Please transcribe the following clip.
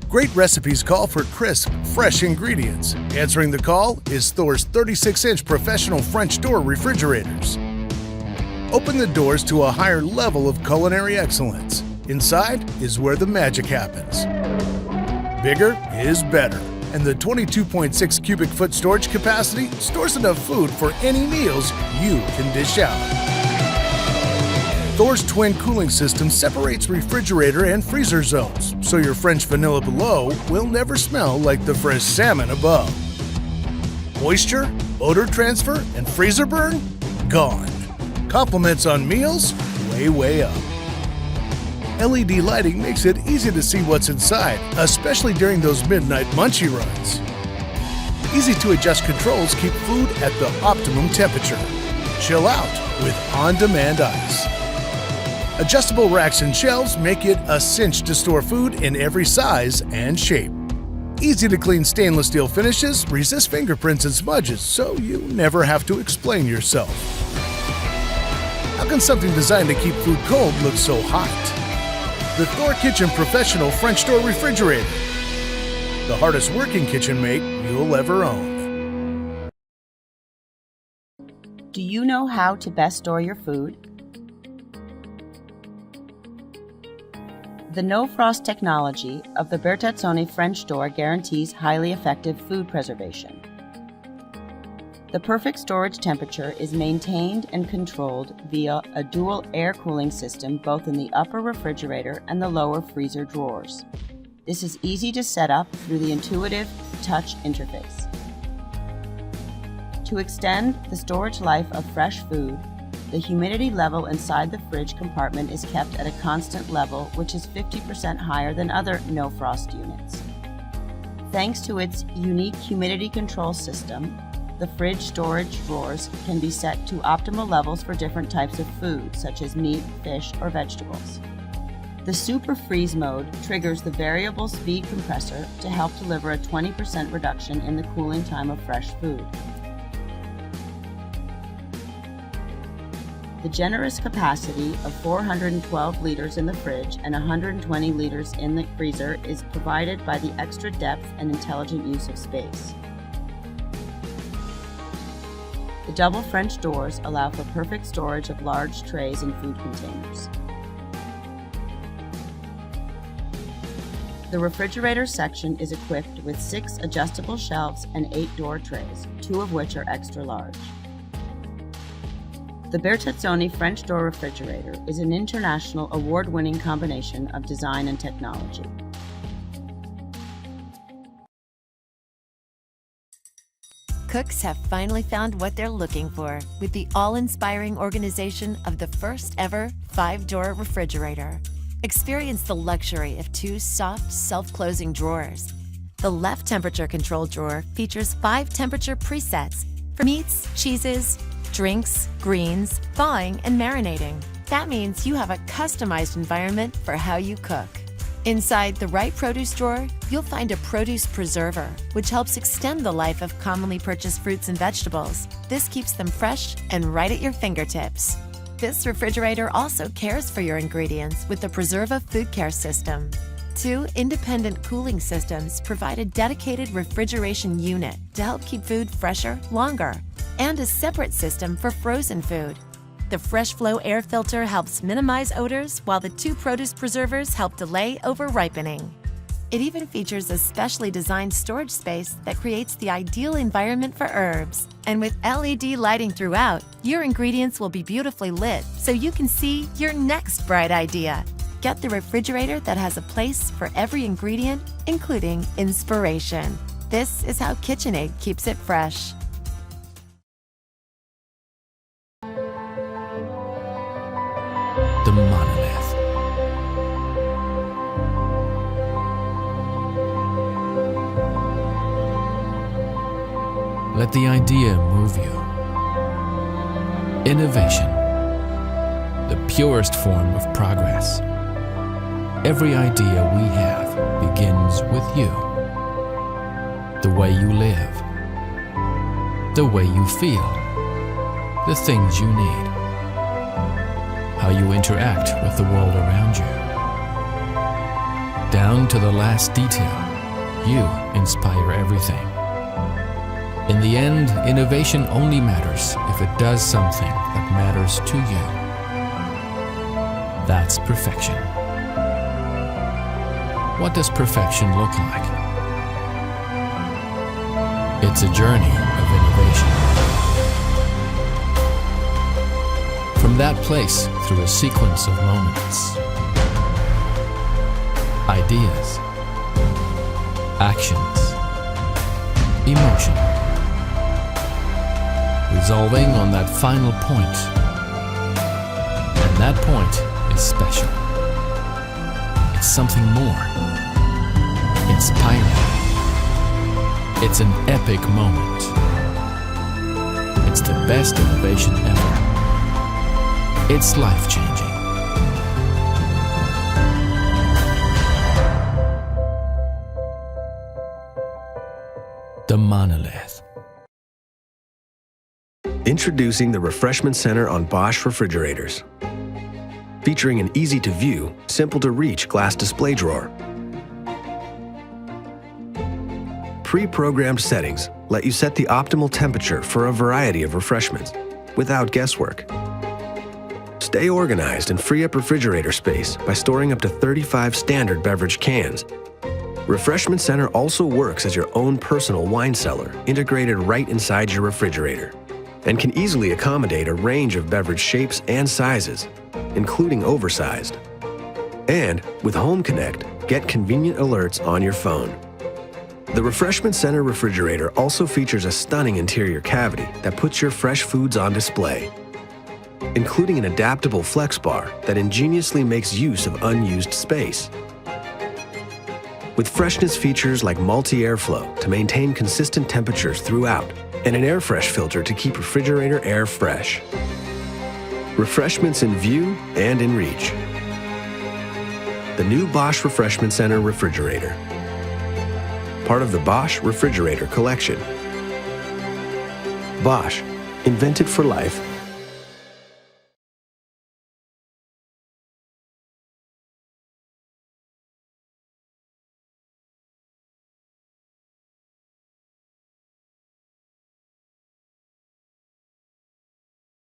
Great recipes call for crisp, fresh ingredients. Answering the call is Thor's 36-inch professional French door refrigerators. Open the doors to a higher level of culinary excellence. Inside is where the magic happens. Bigger is better, and the 22.6 cubic foot storage capacity stores enough food for any meals you can dish out. Thor's twin cooling system separates refrigerator and freezer zones, so your French vanilla below will never smell like the fresh salmon above. Moisture, odor transfer, and freezer burn? Gone. Compliments on meals? Way up. LED lighting makes it easy to see what's inside, especially during those midnight munchie runs. Easy to adjust controls keep food at the optimum temperature. Chill out with on-demand ice. Adjustable racks and shelves make it a cinch to store food in every size and shape. Easy to clean stainless steel finishes resist fingerprints and smudges, so you never have to explain yourself. How can something designed to keep food cold look so hot? The Thorkitchen Professional French Door Refrigerator. The hardest working kitchen mate you'll ever own. Do you know how to best store your food? The no-frost technology of the Bertazzoni French door guarantees highly effective food preservation. The perfect storage temperature is maintained and controlled via a dual air cooling system both in the upper refrigerator and the lower freezer drawers. This is easy to set up through the intuitive touch interface. To extend the storage life of fresh food, the humidity level inside the fridge compartment is kept at a constant level, which is 50% higher than other no-frost units. Thanks to its unique humidity control system, the fridge storage drawers can be set to optimal levels for different types of food, such as meat, fish, or vegetables. The Super Freeze mode triggers the variable speed compressor to help deliver a 20% reduction in the cooling time of fresh food. The generous capacity of 412 liters in the fridge and 120 liters in the freezer is provided by the extra depth and intelligent use of space. The double French doors allow for perfect storage of large trays and food containers. The refrigerator section is equipped with 6 adjustable shelves and 8 door trays, 2 of which are extra large. The Bertazzoni French door refrigerator is an international award-winning combination of design and technology. Cooks have finally found what they're looking for with the all-inspiring organization of the first-ever 5-door refrigerator. Experience the luxury of 2 soft, self-closing drawers. The left temperature control drawer features 5 temperature presets for meats, cheeses, drinks, greens, thawing, and marinating. That means you have a customized environment for how you cook. Inside the right produce drawer, you'll find a produce preserver, which helps extend the life of commonly purchased fruits and vegetables. This keeps them fresh and right at your fingertips. This refrigerator also cares for your ingredients with the Preserva Food Care System. 2 independent cooling systems provide a dedicated refrigeration unit to help keep food fresher longer, and a separate system for frozen food. The Fresh Flow air filter helps minimize odors, while the 2 produce preservers help delay over-ripening. It even features a specially designed storage space that creates the ideal environment for herbs. And with LED lighting throughout, your ingredients will be beautifully lit so you can see your next bright idea. Get the refrigerator that has a place for every ingredient, including inspiration. This is how KitchenAid keeps it fresh. The Monolith. Let the idea move you. Innovation, the purest form of progress. Every idea we have begins with you. The way you live, the way you feel, the things you need, how you interact with the world around you. Down to the last detail, you inspire everything. In the end, innovation only matters if it does something that matters to you. That's perfection. What does perfection look like? It's a journey of innovation. From that place, through a sequence of moments, ideas, actions, emotion, resolving on that final point. And that point is special. It's something more. Inspiring. It's an epic moment. It's the best innovation ever. It's life-changing. The Monolith. Introducing the Refreshment Center on Bosch refrigerators. Featuring an easy-to-view, simple-to-reach glass display drawer. Pre-programmed settings let you set the optimal temperature for a variety of refreshments without guesswork. Stay organized and free up refrigerator space by storing up to 35 standard beverage cans. Refreshment Center also works as your own personal wine cellar, integrated right inside your refrigerator, and can easily accommodate a range of beverage shapes and sizes, including oversized. And with Home Connect, get convenient alerts on your phone. The Refreshment Center refrigerator also features a stunning interior cavity that puts your fresh foods on display, including an adaptable flex bar that ingeniously makes use of unused space. With freshness features like multi-airflow to maintain consistent temperatures throughout, and an air fresh filter to keep refrigerator air fresh. Refreshments in view and in reach. The new Bosch Refreshment Center refrigerator. Part of the Bosch Refrigerator Collection. Bosch, invented for life.